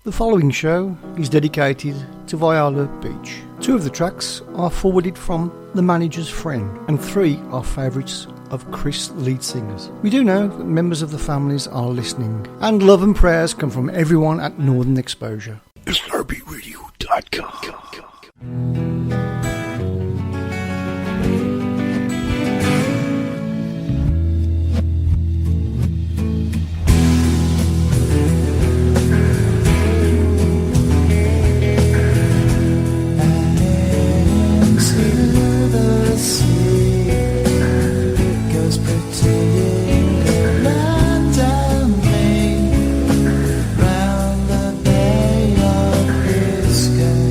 The following show is dedicated to Viola Beach. 2 of the tracks are forwarded from The Manager's Friend, and 3 are favourites of Chris, the lead singers. We do know that members of the families are listening, and love and prayers come from everyone at Northern Exposure. SRBRadio.com. Round the Bay of Biscay.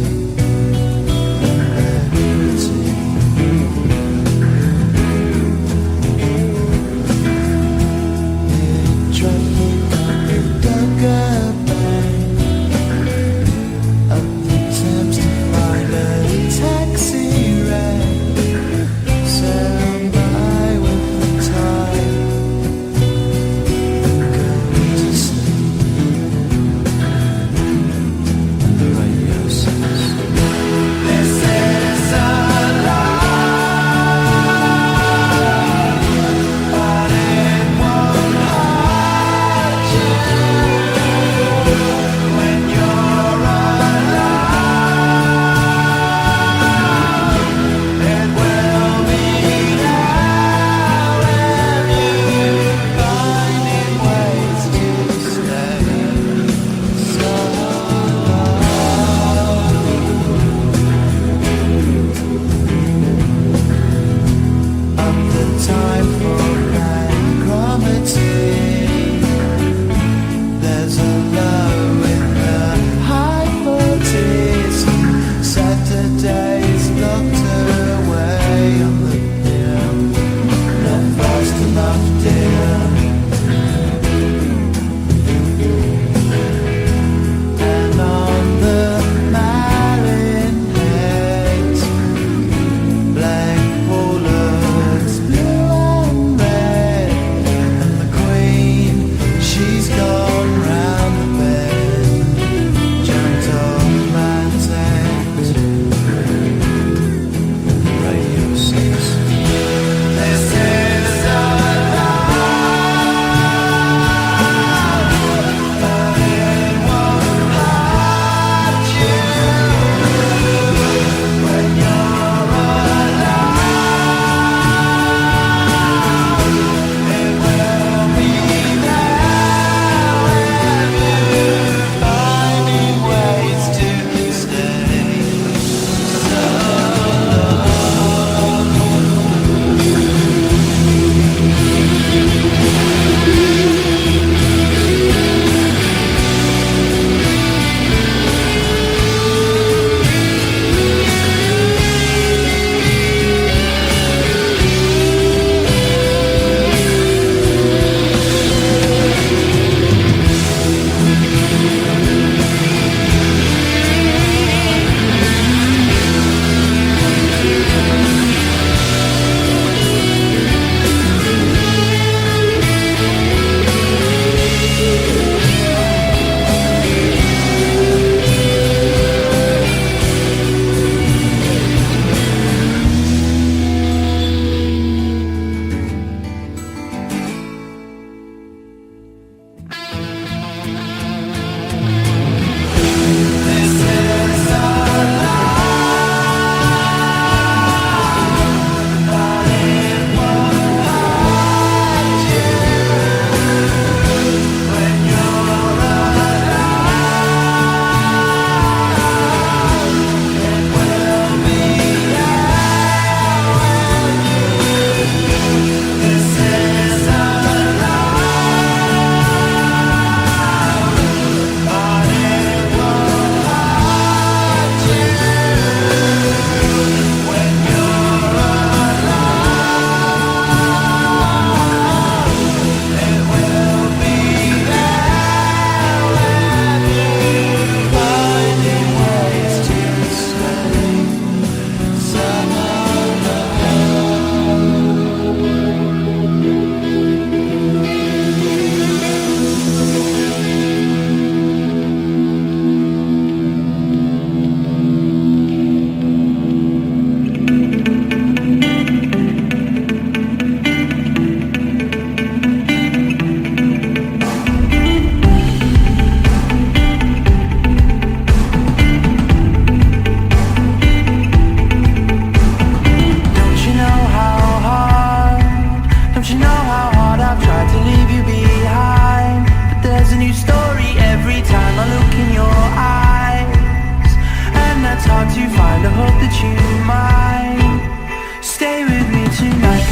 that you might stay with me tonight.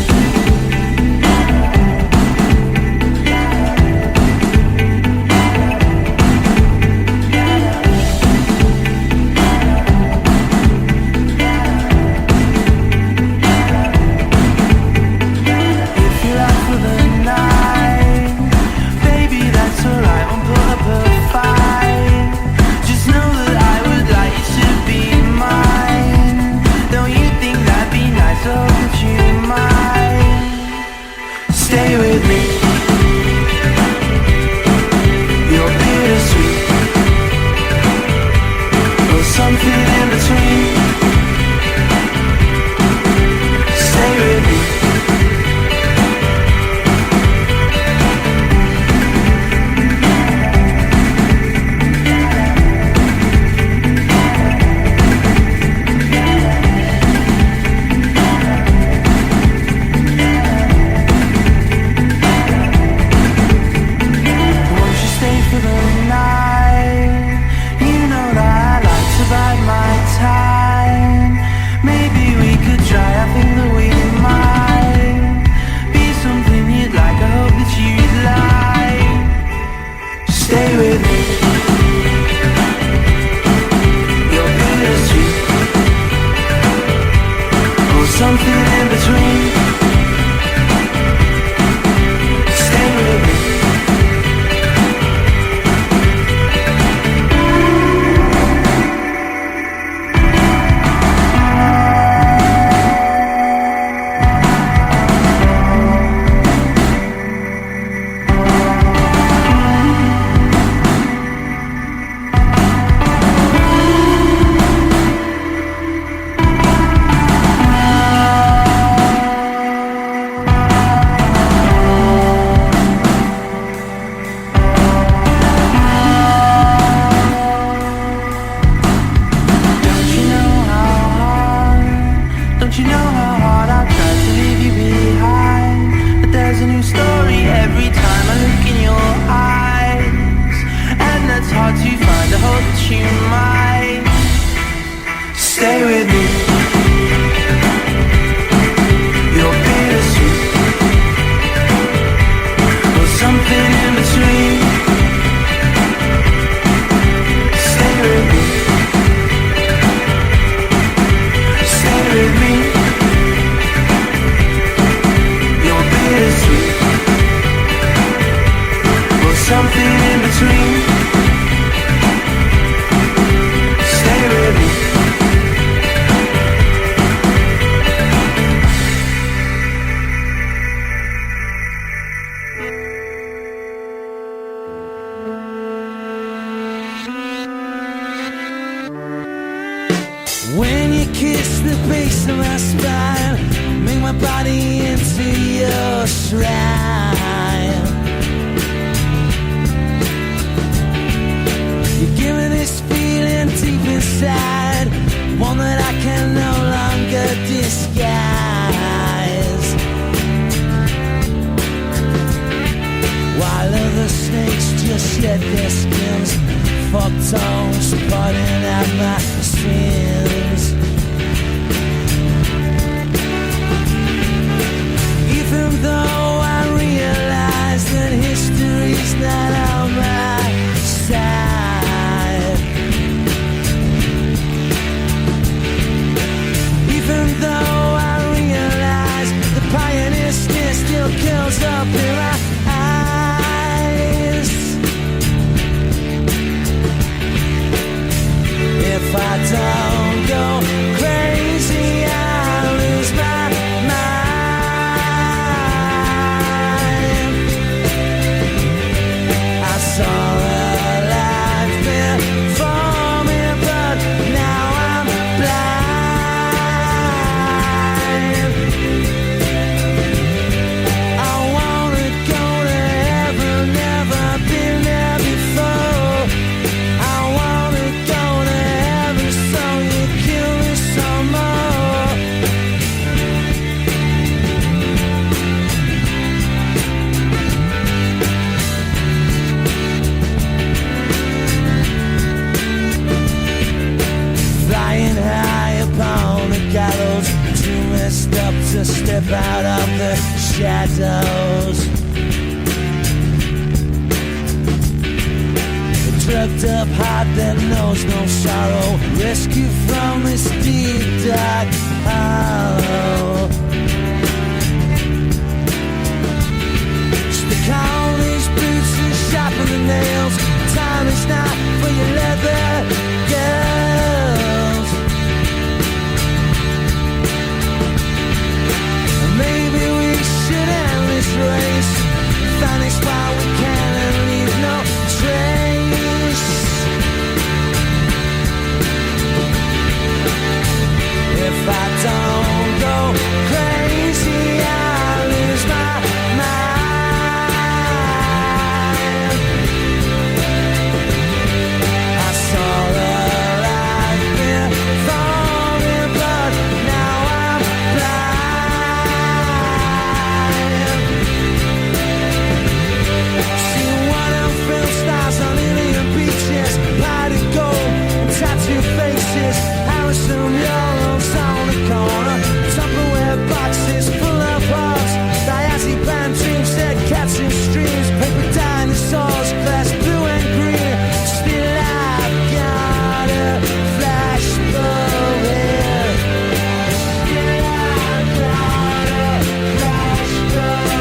Stay with me. You're bittersweet, or something in between. Stay with me. Stay with me. You're bittersweet, or something in between. Stay with me. Don't you know how hard I tried to leave you behind? But there's a new story every time I look in your eyes, and that's hard to find. I hope that you might stay with me. You're bittersweet, or something in between. Stay with me. Stay with me. You're bittersweet, or something in between. Stay with me. When you kiss the base of my spine, make my body into your shrine. You give me this feeling deep inside, one that I can no longer disguise. While other snakes just shed their skins, fuck tongues putting out my sins. Even though I realize that history's not on my side, even though I realize the pioneer skin still kills up in my eyes, if I don't go crazy, I'll lose my mind. I saw a life before me, but now I'm blind. I wanna go to heaven, never been there before. I wanna go to heaven so step out of the shadows. A drugged up heart that knows no sorrow, rescue from this deep dark hollow. Stick on these boots and sharpen the nails. Time is not for your leather girls. Maybe we should end this race, vanish while we can and leave no trace. If I don't go crazy, I'll lose my mind. I saw the light before me, but now I'm blind. See one of film stars on alien beaches, party gold and tattoo faces. I assume yours on the corner, Tupperware boxes full of hearts, diazepam dreams, dead cats in streams, paper dinosaurs, glass blue and green. Still I've got a flash bullet. Still I've got a flash bullet.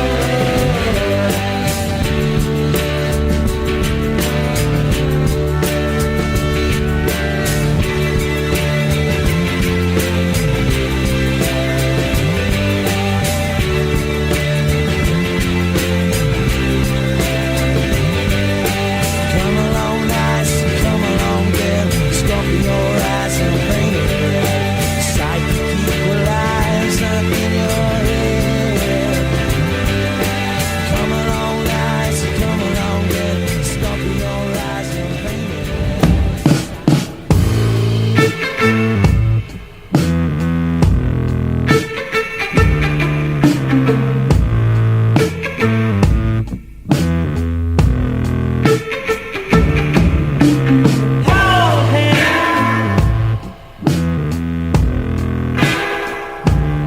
Come along, nice, come along, dead. Scorpio eyes and paint it red. Psychic equalizer in your head. Come along, nice, come along, dead. Scorpio eyes and paint it red. Hold him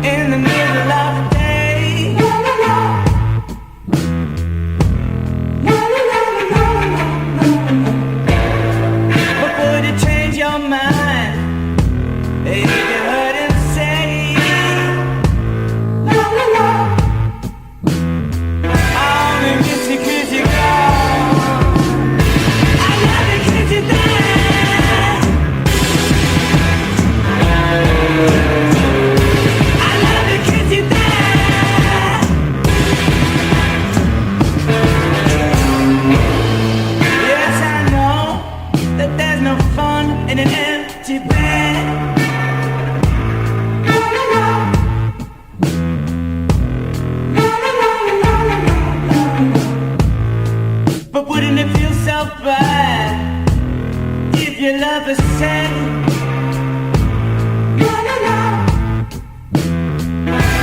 in the middle of the day. But would it change your mind if you heard him say, I'm a kissy kissy girl, I love to kiss you there, I love to kiss you there. Yes, I know that there's no fun in an empty bed. But wouldn't it feel so bad if your lover said,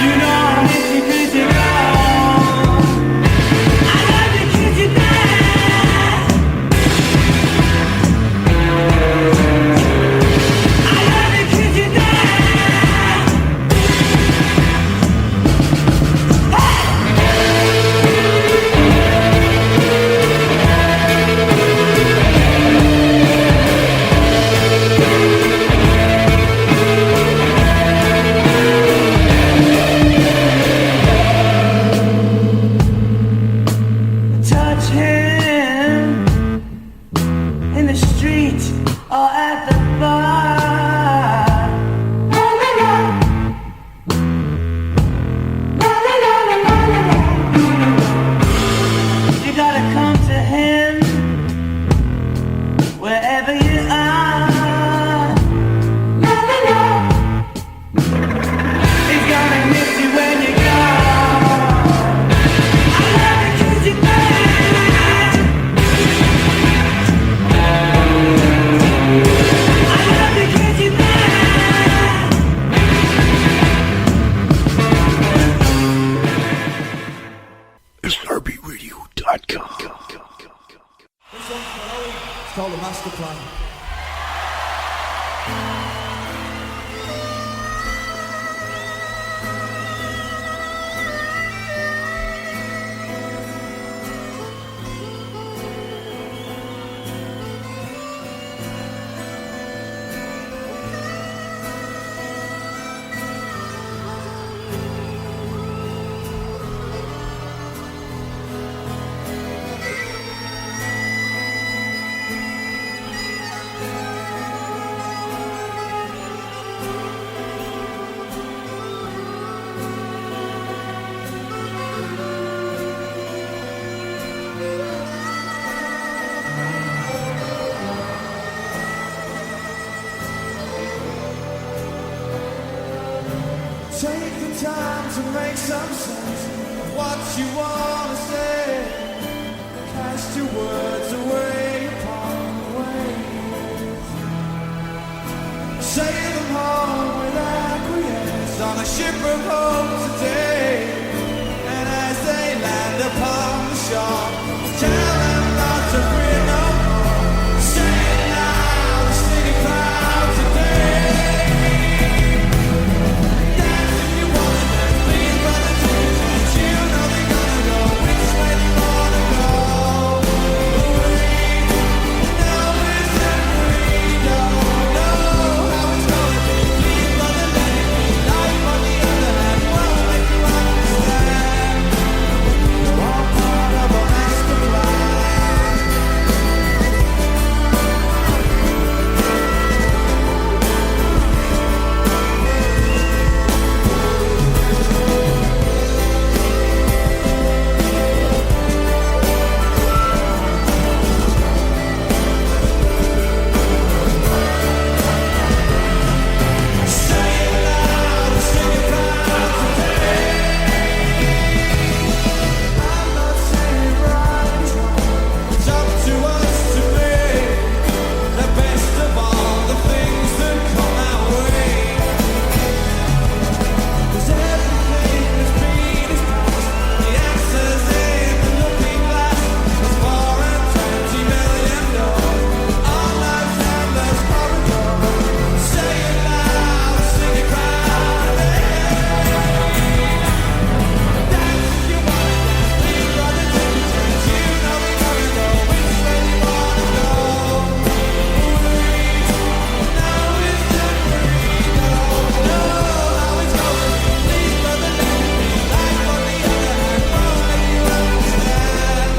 you know I'm itchy bitchy girl, I love to kiss you there, I love to kiss you there. Touch him in the street or at the bar. You gotta come to him wherever you are. He's gonna miss you when you go. I love to kiss you there. I love to kiss you there. SRBRadio.com. It's called a master plan. Take the time to make some sense of what you wanna say. Cast your words away upon the waves. Sail them home with acquiescence on a ship of hope today. And as they land upon the shore, tell them not to fear no more. Say it now, the city proud today. Dance if you wanna dance, please brother, do it dance. You know they're gonna go which way they wanna go. We know it's free, don't know how it's gonna be. Please brother, let it be. Life on the other hand won't make you understand. We're all part of a master plan. Say it loud, sing it proud today. I'm not saying right is wrong. It's up to us to make the best of all the things that come our way. 'Cause everything that's been is past. The answer's in the looking glass. There's 420 million doors. All life's endless corridor. Say it loud, sing it proud. Dance if you wanna dance, please brother, take a chance. You know we gotta go which way we wanna go. Now it's free, don't know how it's gonna be. Please brother, let it be. Life on the other hand won't make you understand.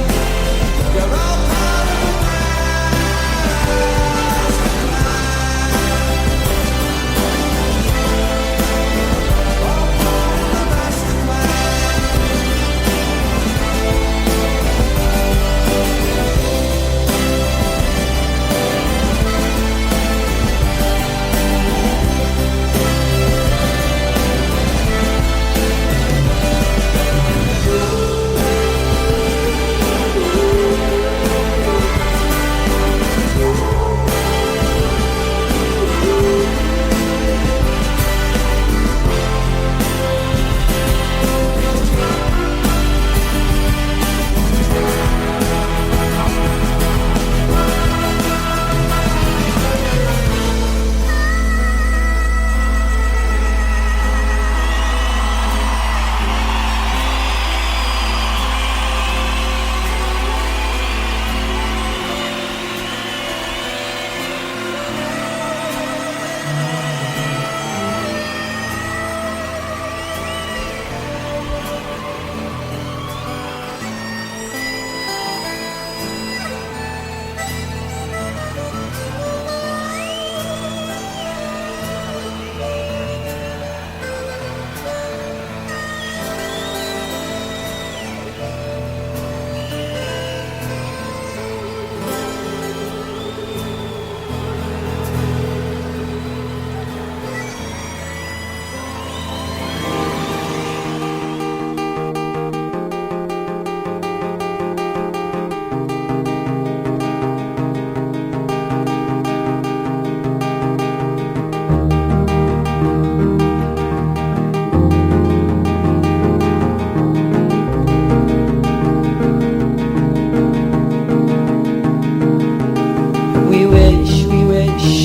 You're all part of a master plan.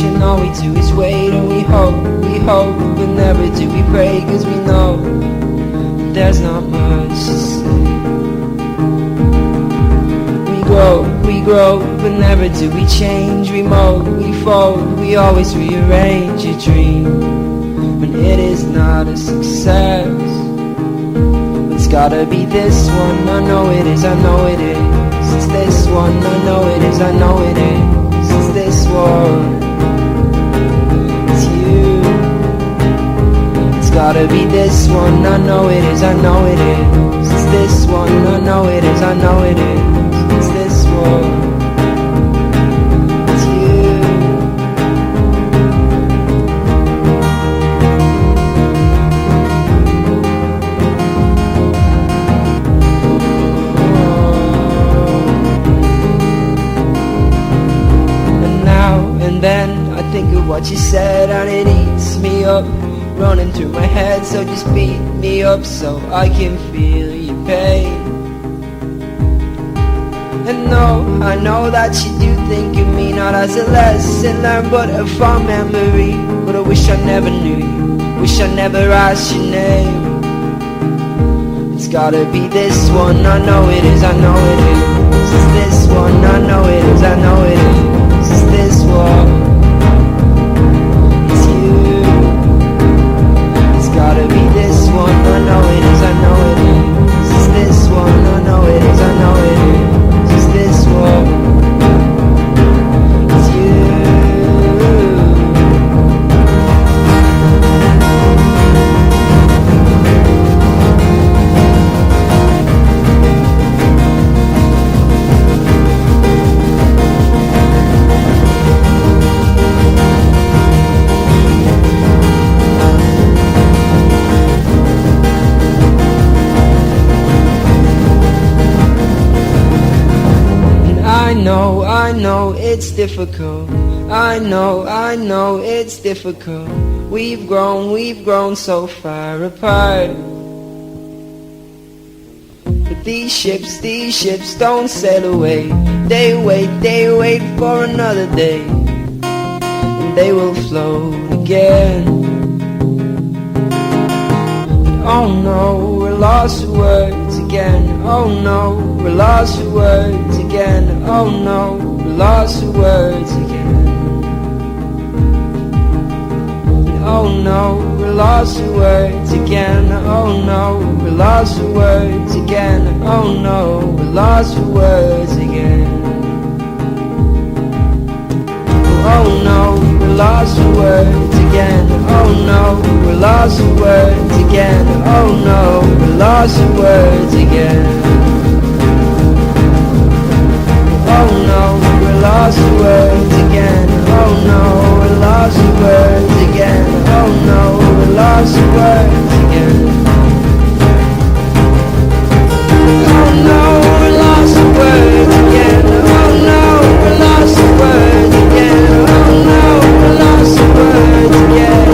And all we do is wait and we hope, but never do we pray, 'cause we know there's not much to say. We grow, but never do we change. We mold, we fold, we always rearrange a dream when it is not a success. It's gotta be this one, I know it is, I know it is. It's this one, I know it is, I know it is. It's this one. It's gotta be this one, I know it is, I know it is. It's this one, I know it is, I know it is. It's this one. It's you. then I think of what you said and it eats me up, running through my head. So just beat me up so I can feel your pain. And no, I know that you do think of me not as a lesson learned but a fond memory. But I wish I never knew you, wish I never asked your name. It's gotta be this one, I know it is, I know it is. It's this one, I know it is, I know it is. It's this one, it's you. It's gotta be this one, I know it is, I know it is. It's this one, I know it is, I know it is. It's this one, it's you. I know it's difficult. I know it's difficult. We've grown so far apart. But these ships don't sail away. They wait for another day, and they will float again. Oh no, we're lost for words again. Oh no, we're lost for words again. Oh no, we're lost for words again. Oh no, we're lost for words again. Oh no, we're lost for words again. Oh no, we're lost for words again. Oh no, we're lost for words again. Oh no, we're lost for words again. Oh no, we're lost for words again. Oh no, we're lost for words again. Oh no, we're lost for words again. Oh no, we're lost for words again. Oh no, we're lost for words again. Oh no, we're lost for words again. Oh no, we're lost for words again.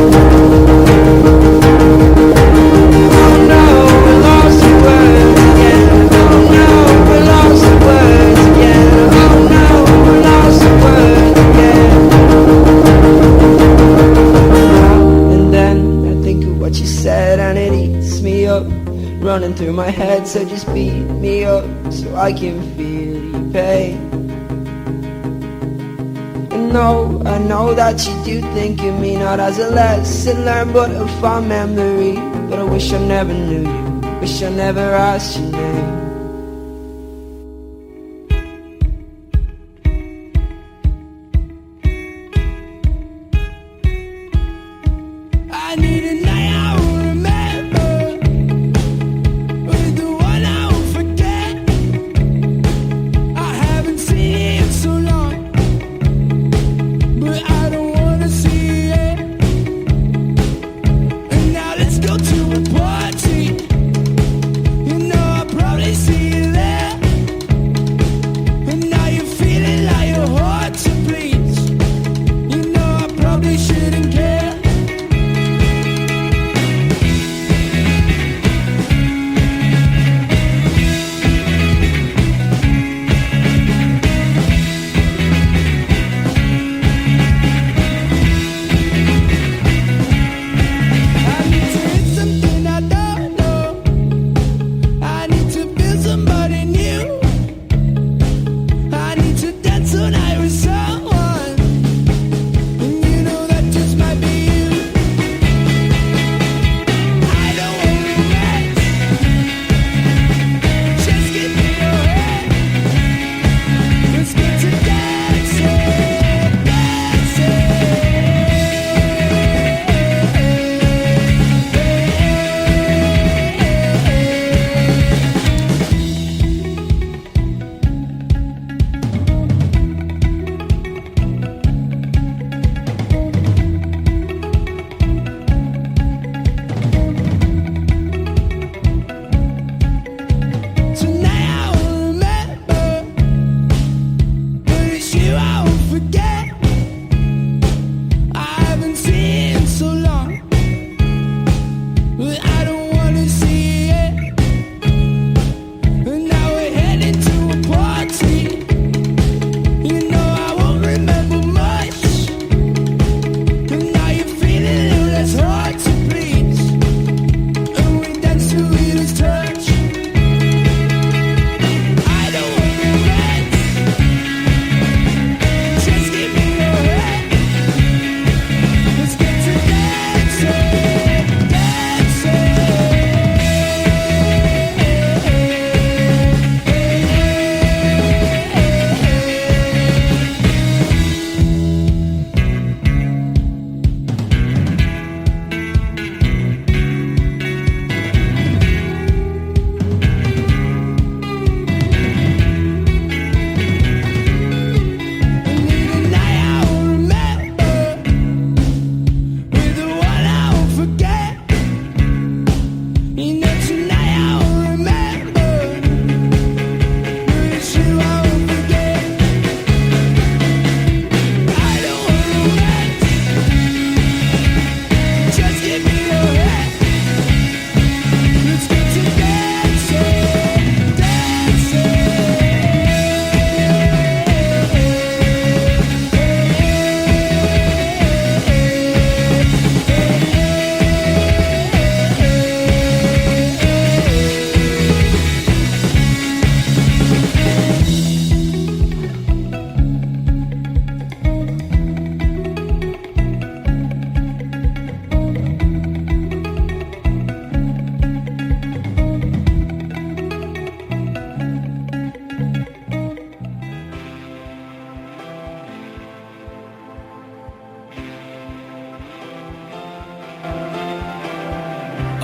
Oh no, we're lost for words again. Oh no, we're lost for words again. Oh no, we're lost for words again. And then I think of what you said and it eats me up, running through my head. So just beat me up so I can feel your pain. And no, I know that you do think of me not as a lesson learned but a fond memory. But I wish I never knew you, wish I never asked your name. I need a night I will remember, with the one I won't forget. I haven't seen you in so long, but I don't wanna see it. And now let's go to a party. You know I'll probably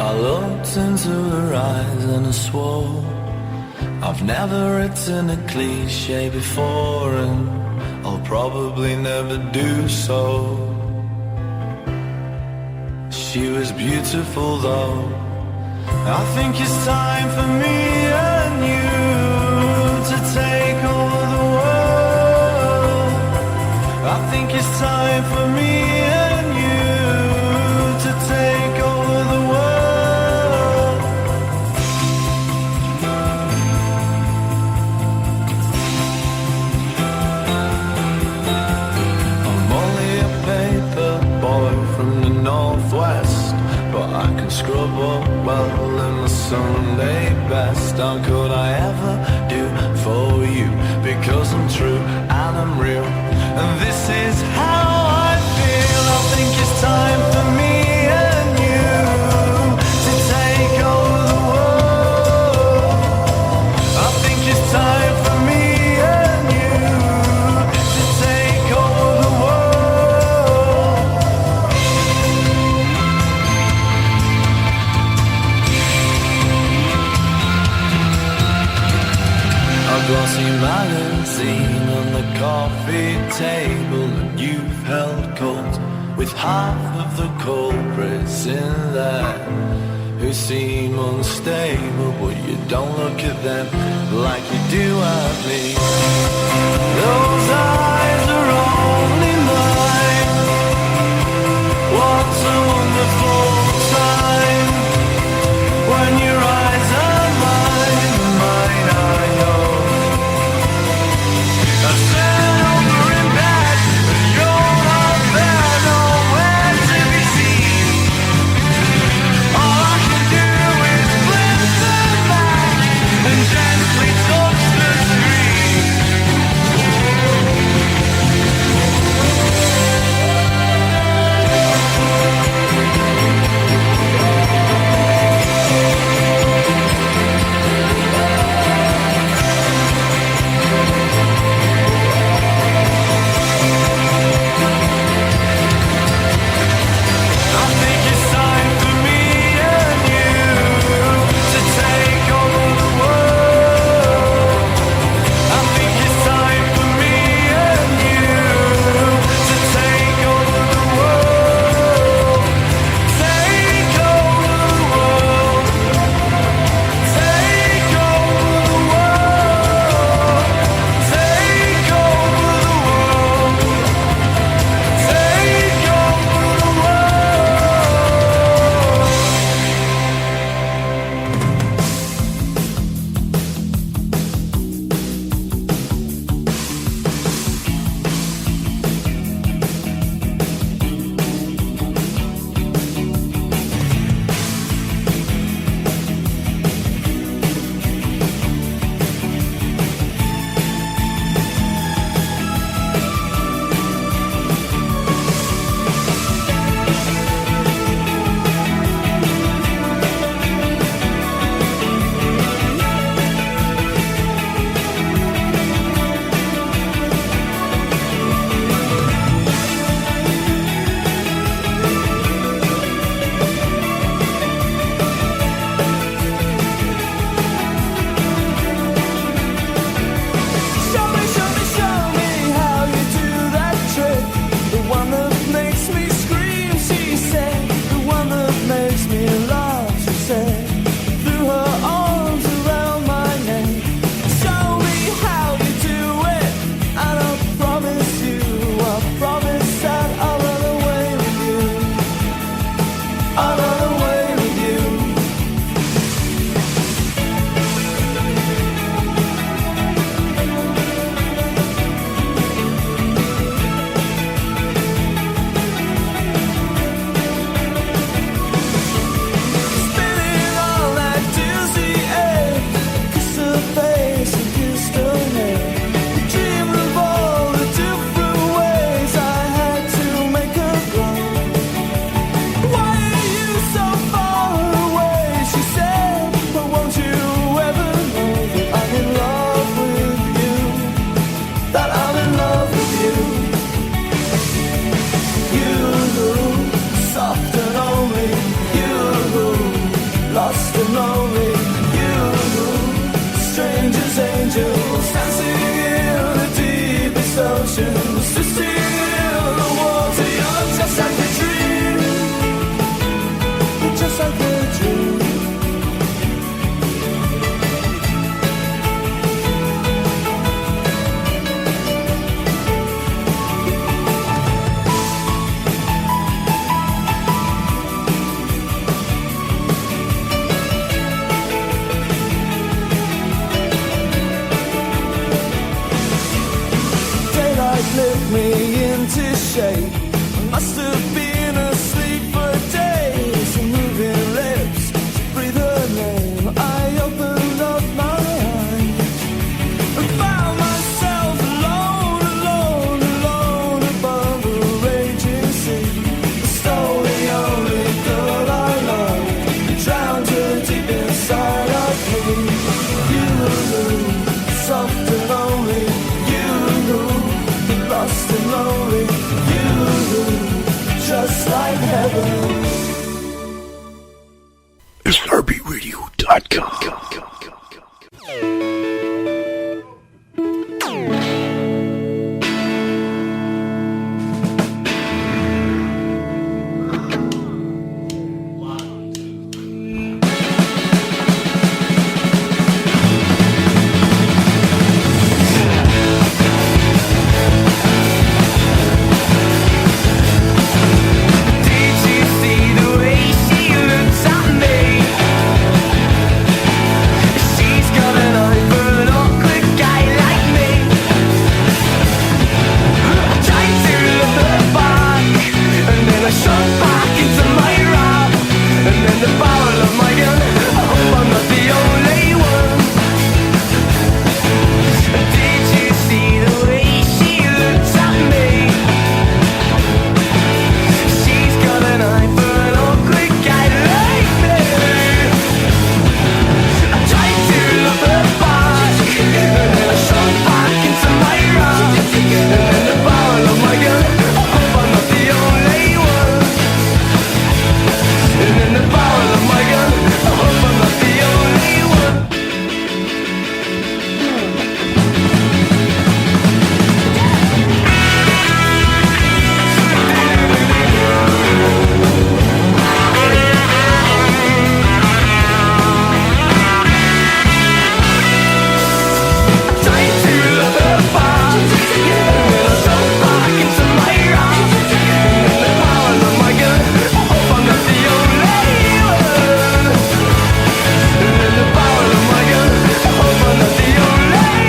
I looked into her eyes and I swore I've never written a cliche before, and I'll probably never do so. She was beautiful though. I think it's time for me and you to take over the world. I think it's time for me and you to take over the world. I'm only a paper boy from the Northwest, but I can scrub up well in my Sunday best. How could I ever do for you? Because I'm true and I'm real, and this is how I feel. I think it's time for me and you to take over the world. I think it's time for me and you to take over the world. A glossy magazine on the coffee table, and you've held court with half of the culprits in there who seem unstable, but you don't look at them like you do at me. Those eyes are only mine. What a wonderful time when your eyes are mine, mine I know. I said over in bed, and you're not there, nowhere to be seen. All I can do is flip them back and gently touch the screen. shape. I must have been asleep for days. Moving lips, breathe her name. I opened up my eyes and found myself alone, alone, alone above the raging sea. Stole the only girl I loved, drowned her deep inside of me. You knew, soft and lonely. You knew, lost and lonely. You knew, just like heaven. SRBRadio.com. Did you see the way she looks at me? She's got an eye for an awkward guy like me. I tried to look her back, and then I shot back into my rap. And then the barrel of my gun, I hope I'm not the only one. Did you see the way she looks at me? She's got an eye for an awkward guy like me. I tried to love her back, and then I shot back into my rap. And then the barrel of my gun, I hope I'm not the only one. And then the barrel of my gun, I hope I'm not the only one. Tried to love her back, and then I shot back into my rap. And then the barrel of my gun, I hope I'm not the only one. And then the barrel of my gun, I hope I'm not the only one.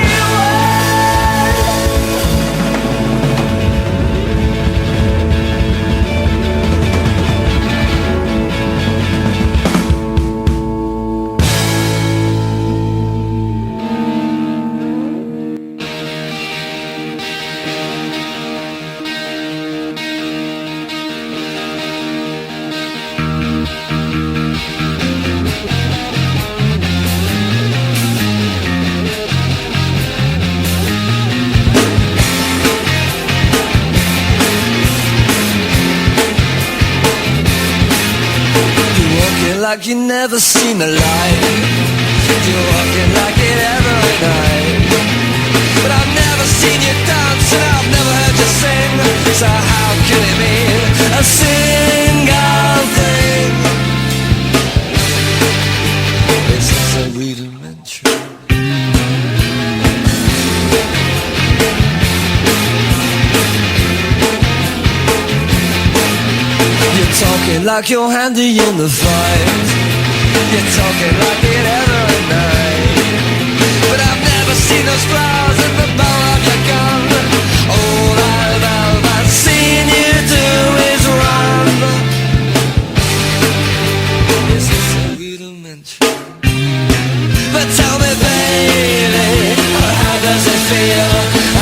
You're walking like you never seen the light. You're walking like it every night. But I've never seen you dance and I've never heard you sing. So how can it mean a single thing? This is a rudimentary. You're talking like you're handy in the fight. You're talking like it every night. But I've never seen those flowers in the bow of your gun. All I've ever seen you do is run. Is this a rudimentary? But tell me, baby, how does it feel?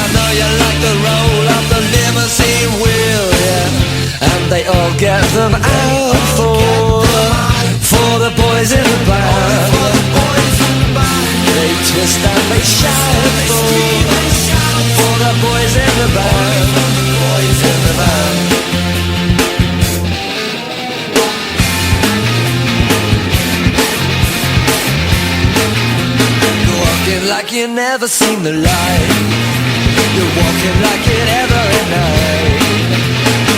I know you like the roll of the limousine wheel, yeah. And they all get them out for the boys in the band. They twist and they shout for the boys in the band. Boys in the band. You're walking like you never seen the light. You're walking like it every night.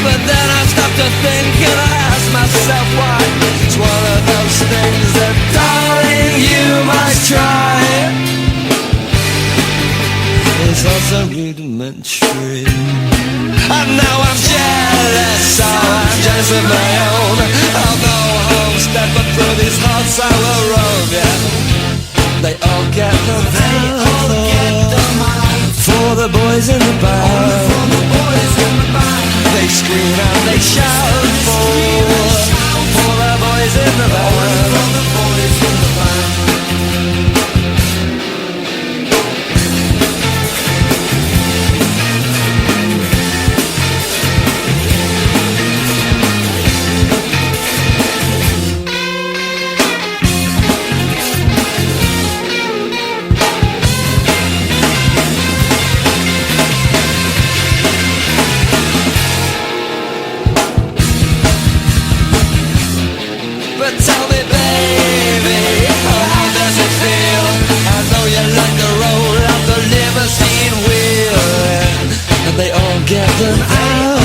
But then I stop to think and I ask myself why. It's one of those things that, darling, you must try. It's also rudimentary. And now I'm jealous, so I'm jealous of my own. I'll go home, step up through these hearts I will roam, yeah. They all get them out for the boys in the band. scream and they shout for the boys in the band. But tell me, baby, how does it feel? I know you like the roll of the limousine wheel, and they all get them out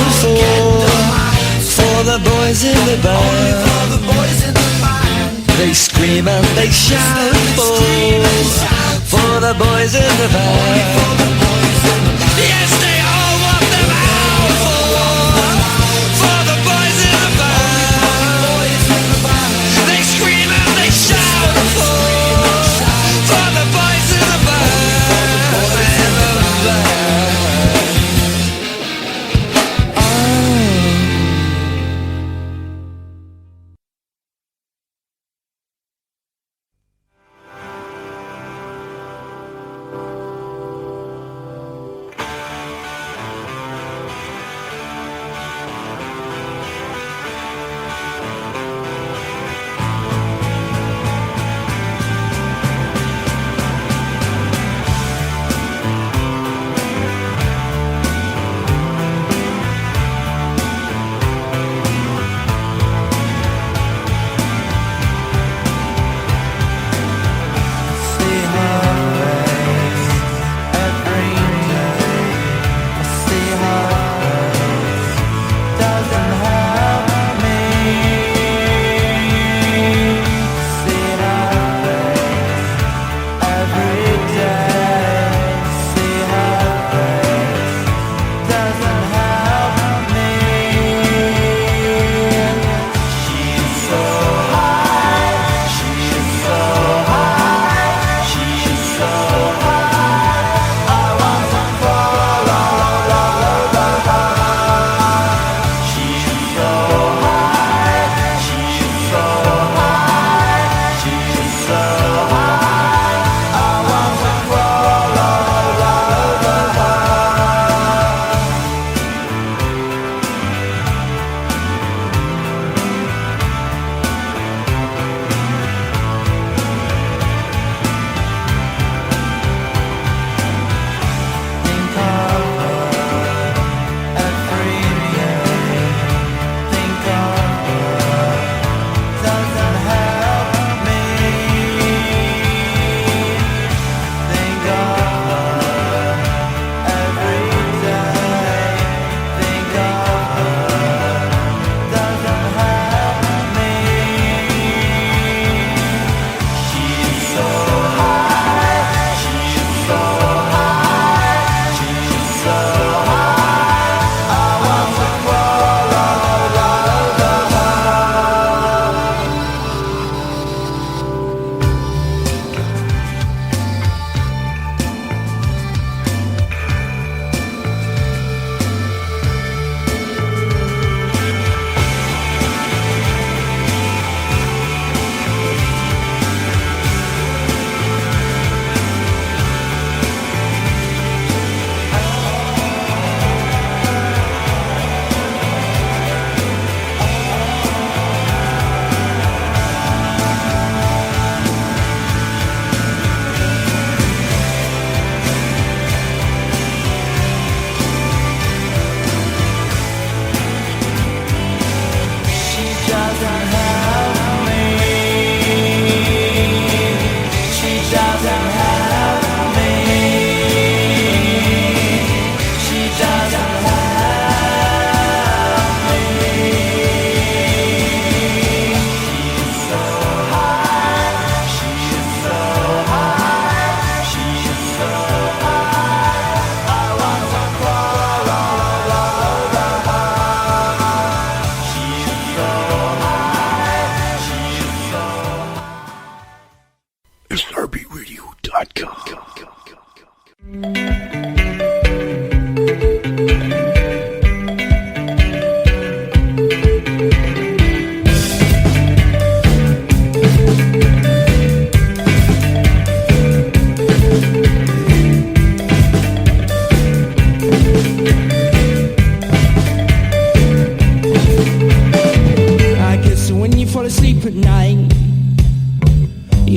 for the boys in the band. They scream and they shout for the boys in the band. Yes, they all want them out for the boys in the band. They scream and they shout for the boys in the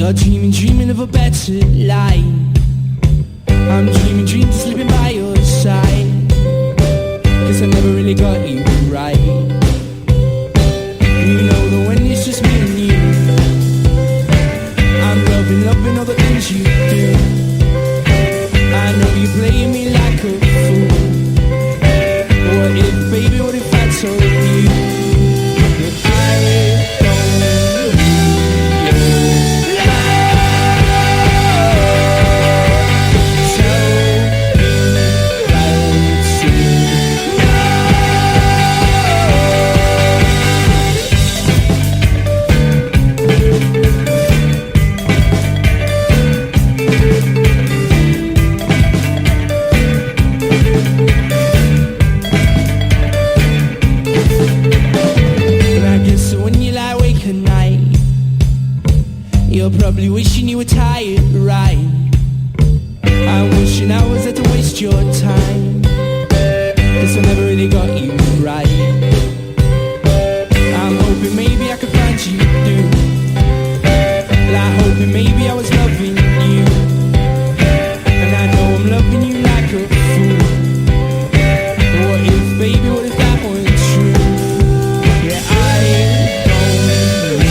You're dreaming, dreaming of a better life. I'm dreaming, dreams of sleeping by your side. Guess I never really got you right. You know that when it's just me and you, I'm loving, loving all the things you do. I know you're playing me like a fool. What if, baby, what if I told you that I don't need your love? Tell me that's it. You're probably wishing you were tired, right? I'm wishing I was there to waste your time. Guess I never really got you right. I'm hoping maybe I could find you new. Like hoping maybe I was loving you. And I know I'm loving you like a fool. But what if, baby, what if that weren't true? Yeah, I don't need you.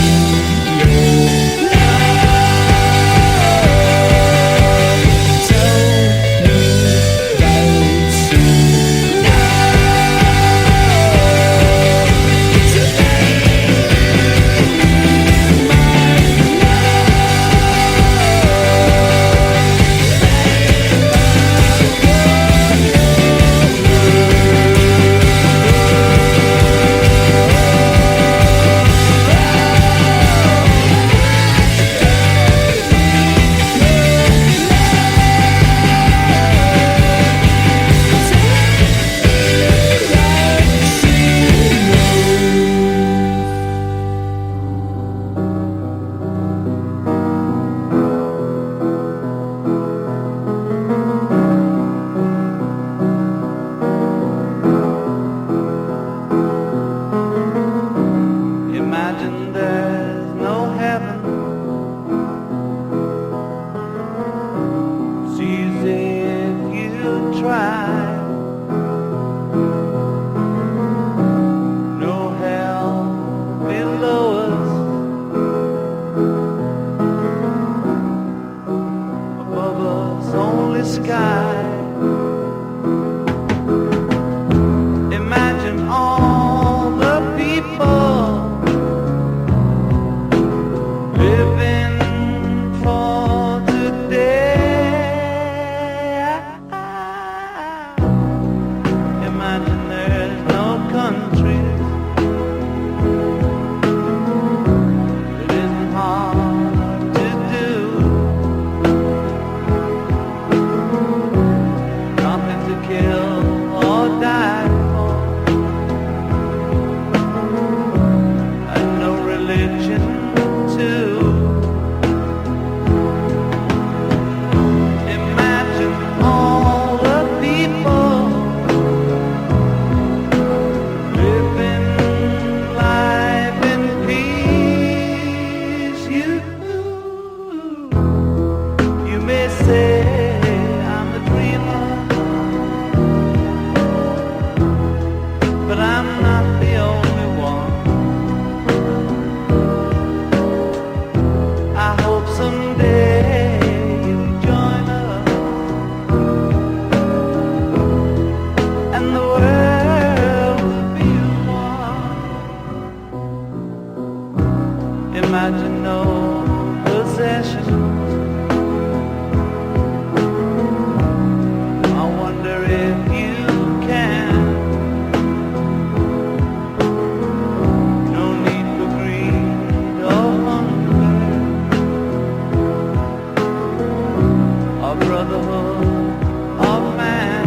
Imagine there's no heaven. It's easy if you try. No hell below us. Above us only sky. Imagine all the people living for today. Imagine there's no countries. It isn't hard to do. Nothing to kill or die for. And no religion too. Imagine all the people living life in peace. You may say I'm a dreamer, but I'm not the only one. I hope someday you'll join us, and the world will be one. Imagine no possessions. I wonder if you can. No need for greed or hunger, or brotherhood of man.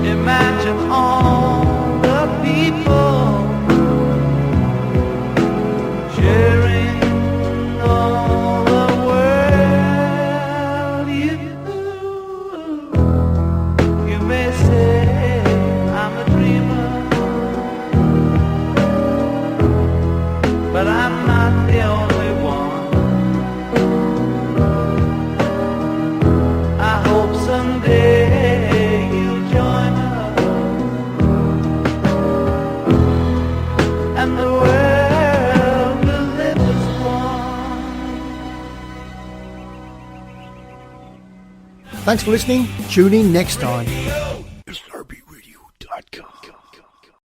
Imagine all the people Thanks for listening. Tune in next time.